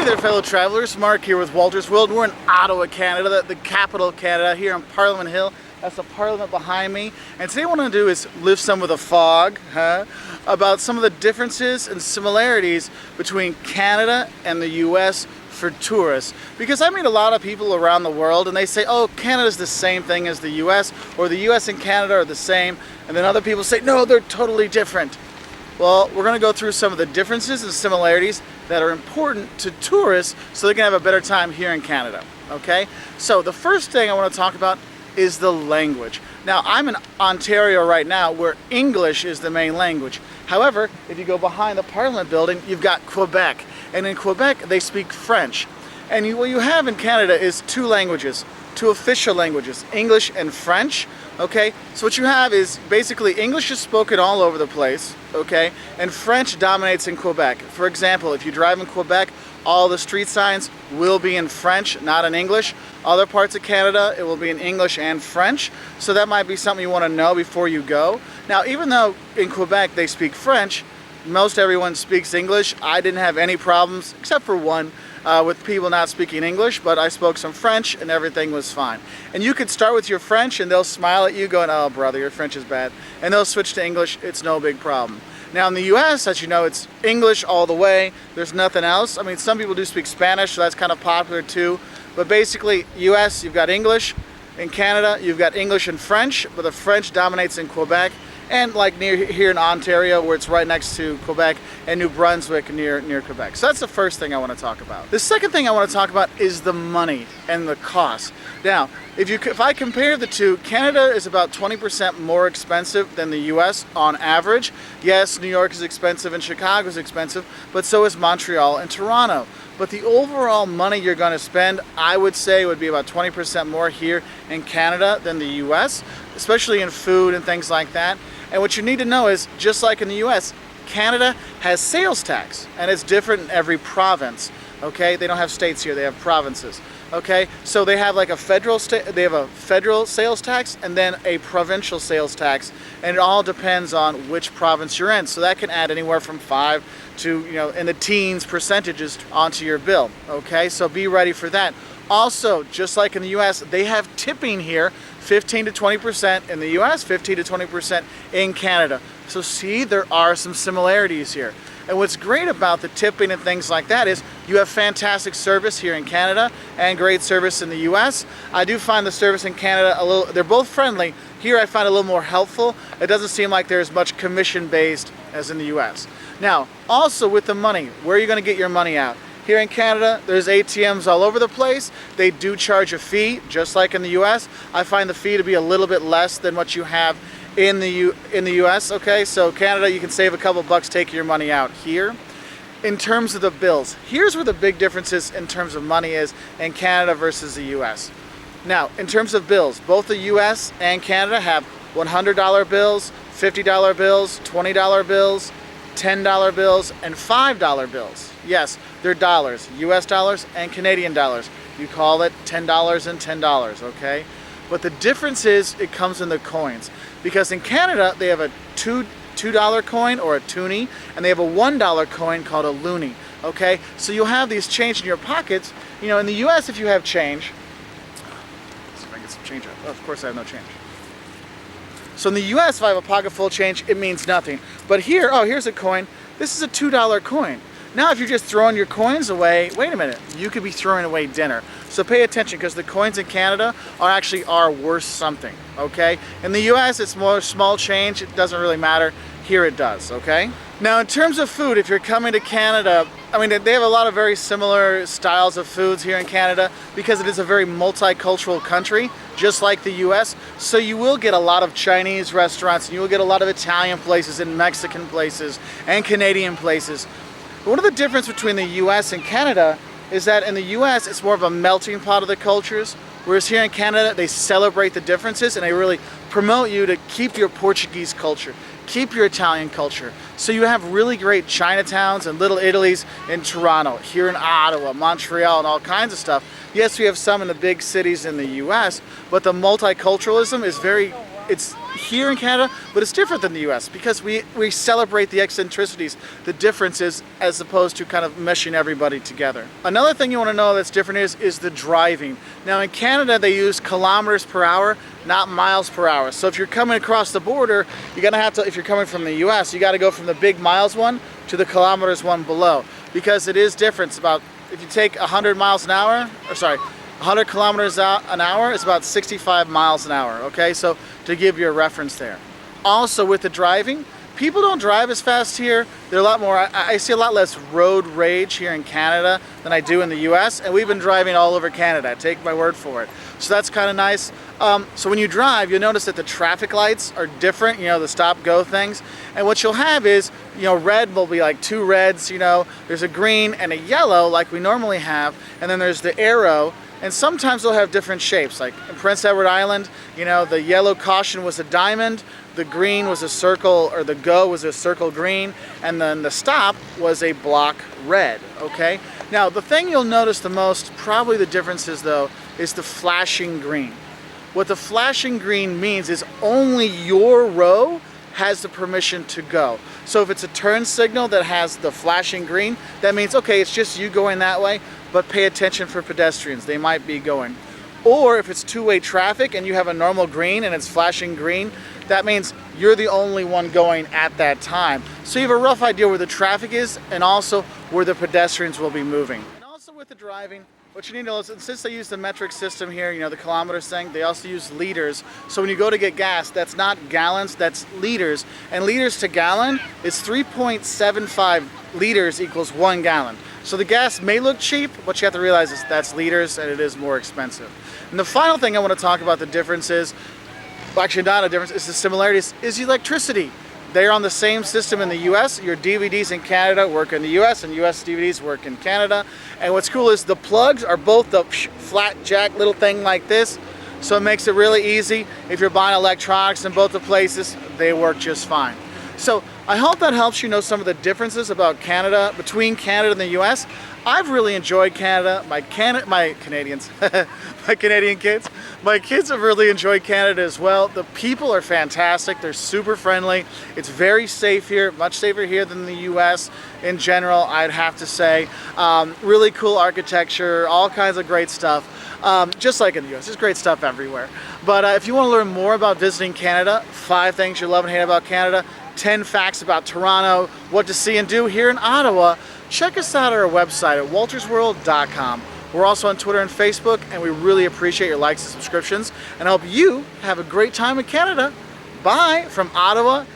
there, fellow travelers. Mark here with Wolters World. We're in Ottawa, Canada, the capital of Canada, here on Parliament Hill. That's the Parliament behind me. And today what I want to do is lift some of the fog about some of the differences and similarities between Canada and the US for tourists. Because I meet a lot of people around the world and they say, oh, Canada's the same thing as the US, or the US and Canada are the same. And then other people say, no, they're totally different. Well, we're going to go through some of the differences and similarities that are important to tourists so they can have a better time here in Canada. Okay? So the first thing I want to talk about is the language. Now, I'm in Ontario right now where English is the main language. However, if you go behind the Parliament building, you've got Quebec. And in Quebec, they speak French. And what you have in Canada is two languages, two official languages, English and French. Okay, so what you have is basically English is spoken all over the place, okay, and French dominates in Quebec. For example, if you drive in Quebec, all the street signs will be in French, not in English. Other parts of Canada, it will be in English and French, so that might be something you want to know before you go. Now, even though in Quebec they speak French, most everyone speaks English. I didn't have any problems, except for one, with people not speaking English, but I spoke some French and everything was fine. And you could start with your French and they'll smile at you going, oh brother, your French is bad. And they'll switch to English, it's no big problem. Now in the US, as you know, it's English all the way, there's nothing else. I mean, some people do speak Spanish, so that's kind of popular too. But basically, US, you've got English. In Canada, you've got English and French, but the French dominates in Quebec. And like near here in Ontario, where it's right next to Quebec, and New Brunswick near Quebec. So that's the first thing I want to talk about. The second thing I want to talk about is the money and the cost. Now, if I compare the two, Canada is about 20% more expensive than the US on average. Yes, New York is expensive and Chicago is expensive, but so is Montreal and Toronto. But the overall money you're going to spend, I would say, would be about 20% more here in Canada than the US, especially in food and things like that. And what you need to know is, just like in the US, Canada has sales tax, and it's different in every province. Okay, they don't have states here; they have provinces. Okay, so they have like a federal sales tax and then a provincial sales tax, and it all depends on which province you're in. So that can add anywhere from 5 to, in the teens percentages onto your bill. Okay, so be ready for that. Also, just like in the US, they have tipping here, 15 to 20% in the US, 15 to 20% in Canada. So see, there are some similarities here. And what's great about the tipping and things like that is you have fantastic service here in Canada and great service in the US. I do find the service in Canada they're both friendly. Here I find it a little more helpful. It doesn't seem like there's much commission-based as in the US. Now, also with the money, where are you going to get your money out? Here in Canada, there's ATMs all over the place. They do charge a fee, just like in the US. I find the fee to be a little bit less than what you have in the US, okay? So Canada, you can save a couple bucks taking your money out. Here, in terms of the bills, here's where the big differences in terms of money is in Canada versus the US. Now, in terms of bills, both the US and Canada have $100 bills, $50 bills, $20 bills, $10 bills, and $5 bills. Yes, they're dollars, US dollars and Canadian dollars. You call it $10 and $10, okay? But the difference is it comes in the coins. Because in Canada, they have a $2 coin or a toonie, and they have a $1 coin called a loonie, okay? So you'll have these change in your pockets. In the US, if you have change, let's see if I can get some change out. Oh, of course I have no change. So in the US, if I have a pocket full of change, it means nothing. But here, oh, here's a coin. This is a $2 coin. Now, if you're just throwing your coins away, wait a minute, you could be throwing away dinner. So pay attention, because the coins in Canada are worth something, okay? In the US, it's more small change. It doesn't really matter. Here it does, okay? Now, in terms of food, if you're coming to Canada, I mean, they have a lot of very similar styles of foods here in Canada because it is a very multicultural country, just like the US. So you will get a lot of Chinese restaurants, and you will get a lot of Italian places and Mexican places and Canadian places. One of the differences between the US and Canada is that in the US, it's more of a melting pot of the cultures, whereas here in Canada, they celebrate the differences and they really promote you to keep your Portuguese culture, keep your Italian culture. So you have really great Chinatowns and Little Italies in Toronto, here in Ottawa, Montreal, and all kinds of stuff. Yes, we have some in the big cities in the US, but the multiculturalism is very it's here in Canada, but it's different than the US because we celebrate the eccentricities, the differences, as opposed to kind of meshing everybody together. Another thing you want to know that's different is the driving. Now in Canada they use kilometers per hour, not miles per hour. So if you're coming across the border, you're gonna have to, if you're coming from the US, you gotta go from the big miles one to the kilometers one below, because it is different. It's about, if you take 100 miles an hour, or sorry, 100 kilometers an hour is about 65 miles an hour, okay? So to give you a reference there. Also with the driving, people don't drive as fast here. They're a lot more, I see a lot less road rage here in Canada than I do in the US, and we've been driving all over Canada, take my word for it. So that's kind of nice. So when you drive, you'll notice that the traffic lights are different, you know, the stop-go things. And what you'll have is, you know, red will be like 2 reds, you know, there's a green and a yellow like we normally have, and then there's the arrow. And sometimes they'll have different shapes, like in Prince Edward Island, you know, the yellow caution was a diamond, the green was a circle, or the go was a circle green, and then the stop was a block red, okay? Now, the thing you'll notice the most, probably the differences though, is the flashing green. What the flashing green means is only your row has the permission to go. So if it's a turn signal that has the flashing green, that means, okay, it's just you going that way, but pay attention for pedestrians, they might be going. Or if it's two-way traffic and you have a normal green and it's flashing green, that means you're the only one going at that time. So you have a rough idea where the traffic is and also where the pedestrians will be moving. And also with the driving, what you need to know is, since they use the metric system here, you know, the kilometers thing, they also use liters. So when you go to get gas, that's not gallons, that's liters. And liters to gallon is 3.75 liters equals 1 gallon. So the gas may look cheap, but you have to realize that's liters and it is more expensive. And the final thing I want to talk about the difference is, well, actually not a difference, is the similarities, is electricity. They're on the same system in the US. Your DVDs in Canada work in the US and US DVDs work in Canada. And what's cool is the plugs are both the flat jack little thing like this. So it makes it really easy. If you're buying electronics in both the places, they work just fine. So I hope that helps you know some of the differences about Canada, between Canada and the US. I've really enjoyed Canada. My Canadian kids. My kids have really enjoyed Canada as well. The people are fantastic. They're super friendly. It's very safe here, much safer here than the US in general, I'd have to say. Really cool architecture, all kinds of great stuff. Just like in the US, there's great stuff everywhere. But if you want to learn more about visiting Canada, 5 things you love and hate about Canada, 10 facts about Toronto, what to see and do here in Ottawa, check us out at our website at woltersworld.com. We're also on Twitter and Facebook, and we really appreciate your likes and subscriptions, and I hope you have a great time in Canada. Bye from Ottawa